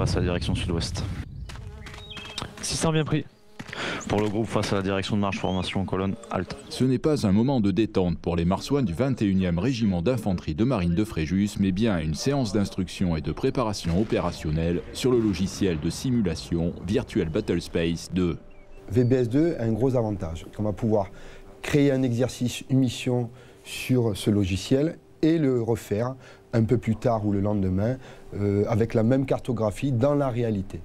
face à la direction sud-ouest. Système bien pris. Pour le groupe face à la direction de marche, formation en colonne, halte. Ce n'est pas un moment de détente pour les marsouins du 21e régiment d'infanterie de marine de Fréjus, mais bien une séance d'instruction et de préparation opérationnelle sur le logiciel de simulation Virtual Battlespace 2. VBS2 a un gros avantage. On va pouvoir créer un exercice, une mission sur ce logiciel et le refaire un peu plus tard ou le lendemain avec la même cartographie dans la réalité.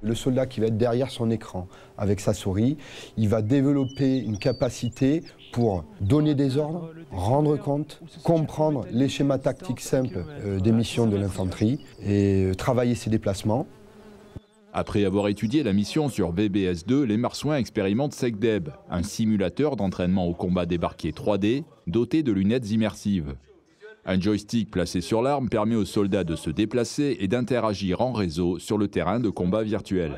Le soldat qui va être derrière son écran avec sa souris, il va développer une capacité pour donner des ordres, rendre compte, comprendre les schémas tactiques simples des missions de l'infanterie et travailler ses déplacements. Après avoir étudié la mission sur VBS2, les marsouins expérimentent SecDeb, un simulateur d'entraînement au combat débarqué 3D doté de lunettes immersives. Un joystick placé sur l'arme permet aux soldats de se déplacer et d'interagir en réseau sur le terrain de combat virtuel.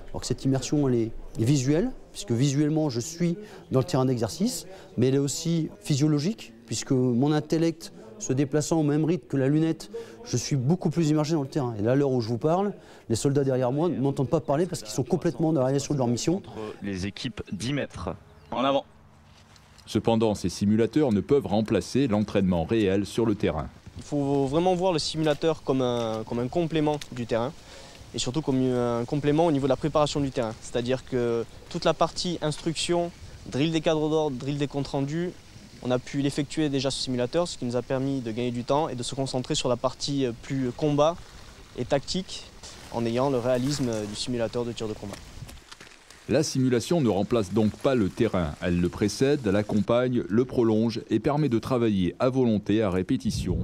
Alors que cette immersion elle est visuelle, puisque visuellement je suis dans le terrain d'exercice, mais elle est aussi physiologique, puisque mon intellect se déplaçant au même rythme que la lunette, je suis beaucoup plus immergé dans le terrain. Et là, à l'heure où je vous parle, les soldats derrière moi ne m'entendent pas parler parce qu'ils sont complètement dans la réalisation de leur mission. Les équipes 10 mètres. En avant. Cependant, ces simulateurs ne peuvent remplacer l'entraînement réel sur le terrain. Il faut vraiment voir le simulateur comme un complément du terrain et surtout comme un complément au niveau de la préparation du terrain. C'est-à-dire que toute la partie instruction, drill des cadres d'ordre, drill des comptes rendus, on a pu l'effectuer déjà sur simulateur, ce qui nous a permis de gagner du temps et de se concentrer sur la partie plus combat et tactique en ayant le réalisme du simulateur de tir de combat. La simulation ne remplace donc pas le terrain. Elle le précède, l'accompagne, le prolonge et permet de travailler à volonté à répétition.